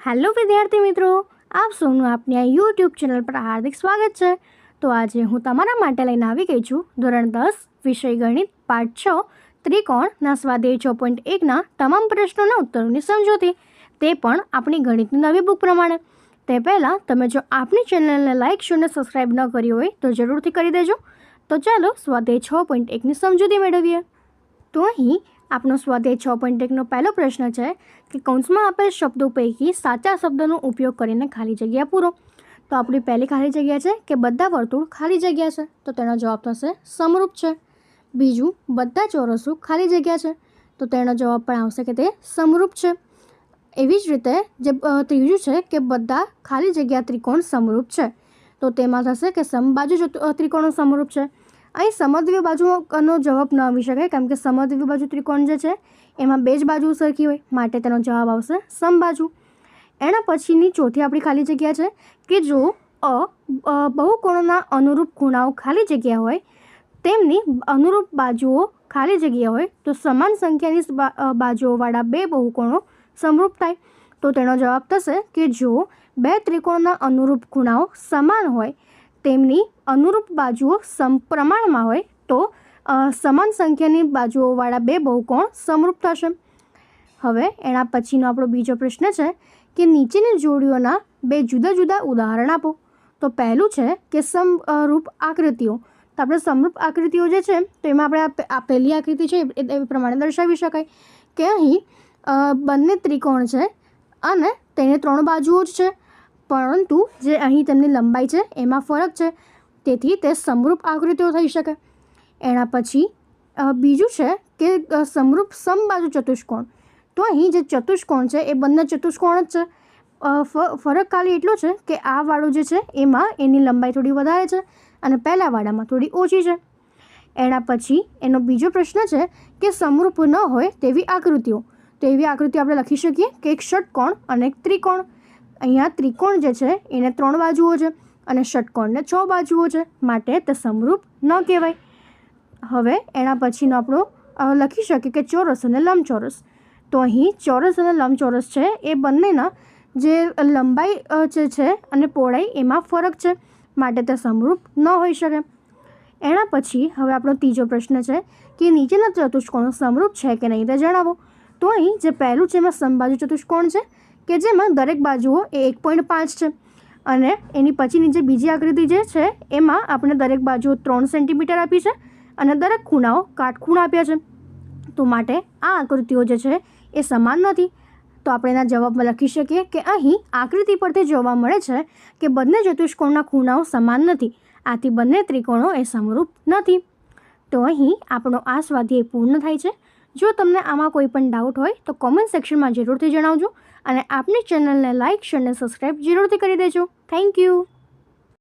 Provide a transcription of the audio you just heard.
Hello विद्यार्थी मित्रों, आप સૌનું આપની આ યુટ્યુબ ચેનલ પર હાર્દિક સ્વાગત છે। તો આજે હું તમારા માટે લઈને આવી ગઈ છું ધોરણ 10 વિષય ગણિત પાઠ 6 ત્રિકોણના સ્વાધ્યાય 6.1ના તમામ પ્રશ્નોના ઉત્તરોની સમજૂતી, તે પણ આપણી ગણિતની નવી બુક પ્રમાણે। તે પહેલાં તમે જો આપણી ચેનલને લાઇક શેર અને સબસ્ક્રાઈબ ન કરી હોય તો જરૂરથી કરી દેજો। તો ચાલો સ્વાધ્યાય 6.1ની સમજૂતી મેળવીએ। તો અહીં આપણો સ્વાધ્યાય 6.1નો પહેલો પ્રશ્ન છે કે કૌંસમાં આપેલ શબ્દો પૈકી સાચા શબ્દનો ઉપયોગ કરીને ખાલી જગ્યા પૂરો। તો આપણી પહેલી ખાલી જગ્યા છે કે બધા વર્તુળ ખાલી જગ્યા છે, તો તેનો જવાબ થશે સમરૂપ છે। બીજું, બધા ચોરસો ખાલી જગ્યા છે, તો તેનો જવાબ પણ આવશે કે તે સમરૂપ છે। એવી જ રીતે જે ત્રીજું છે કે બધા ખાલી જગ્યા ત્રિકોણ સમરૂપ છે, તો તેમાં થશે કે સમબાજુ ત્રિકોણો સમરૂપ છે। અહીં સમદ્વિ બાજુનો જવાબ ન આવી શકે, કેમ કે સમદ્વિ બાજુ ત્રિકોણ જે છે એમાં બે જ બાજુ સરખી હોય, માટે તેનો જવાબ આવશે સમબાજુ। એના પછીની ચોથી આપણી ખાલી જગ્યા છે કે જો બહુકોણોના અનુરૂપ ખૂણાઓ ખાલી જગ્યા હોય, તેમની અનુરૂપ બાજુઓ ખાલી જગ્યા હોય, તો સમાન સંખ્યાની બાજુઓવાળા બે બહુકોણો સમરૂપ થાય। તો તેનો જવાબ થશે કે જો બે ત્રિકોણના અનુરૂપ ખૂણાઓ સમાન હોય, તેમની અનુરૂપ બાજુઓ સમપ્રમાણમાં હોય, તો સમાન સંખ્યાની બાજુઓવાળા બે બહુકોણ સમરૂપ થશે। હવે એના પછીનો આપણો બીજો પ્રશ્ન છે કે નીચેની જોડીઓના બે જુદા જુદા ઉદાહરણ આપો। તો પહેલું છે કે સમરૂપ આકૃતિઓ। તો આપણે સમરૂપ આકૃતિઓ જે છે તો એમાં આપણે આ પહેલી આકૃતિ છે એ પ્રમાણે દર્શાવી શકાય કે અહીં બંને ત્રિકોણ છે અને તેને ત્રણ બાજુઓ જ છે, પરંતુ જે અહીં તેમની લંબાઈ છે એમાં ફરક છે, તેથી તે સમરૂપ આકૃતિઓ થઈ શકે। એના પછી બીજું છે કે સમરૂપ સમબાજુ ચતુષ્કોણ। તો અહીં જે ચતુષ્કોણ છે એ બંને ચતુષ્કોણ જ છે, ફરક ખાલી એટલો છે કે આ વાળો જે છે એમાં એની લંબાઈ થોડી વધારે છે અને પહેલા વાળામાં થોડી ઓછી છે। એના પછી એનો બીજો પ્રશ્ન છે કે સમરૂપ ન હોય તેવી આકૃતિઓ। તો એવી આકૃતિઓ આપણે લખી શકીએ કે એક ષટકોણ અને એક ત્રિકોણ। અહીંયા ત્રિકોણ જે છે એને ત્રણ બાજુઓ છે અને ષટકોણને 6 બાજુઓ છે, માટે તે સમરૂપ ન કહેવાય। હવે એના પછીનો આપણો લખી શકીએ કે ચોરસ અને લંબચોરસ। તો અહીં ચોરસ અને લંબચોરસ છે એ બંનેના જે લંબાઈ જે છે અને પહોળાઈ એમાં ફરક છે, માટે તે સમરૂપ ન હોઈ શકે। એના પછી હવે આપણો ત્રીજો પ્રશ્ન છે કે નીચેના ચતુષ્કોણો સમરૂપ છે કે નહીં તે જણાવો। તો અહીં જે પહેલું છે એમાં સમબાજુ ચતુષ્કોણ છે કે જેમાં દરેક બાજુઓ એ 1.5 છે, અને એની પછીની જે બીજી આકૃતિ જે છે એમાં આપણે દરેક બાજુઓ 3 સેન્ટીમીટર આપી છે અને દરેક ખૂણાઓ કાટખૂણ આપ્યા છે, તો માટે આ આકૃતિઓ જે છે એ સમાન નથી। તો આપણે એના જવાબમાં લખી શકીએ કે અહીં આકૃતિ પરથી જોવા મળે છે કે બંને ચતુષ્કોણના ખૂણાઓ સમાન નથી, આથી બંને ત્રિકોણો એ સમરૂપ નથી। તો અહીં આપણો આ સ્વાધ્યાય પૂર્ણ થાય છે। જો તમને આમાં કોઈ પણ ડાઉટ હોય તો કોમેન્ટ સેક્શનમાં જરૂરથી જણાવજો અને આપની ચેનલને લાઇક શેર અને સબસ્ક્રાઈબ જરૂરથી કરી દેજો। Thank you.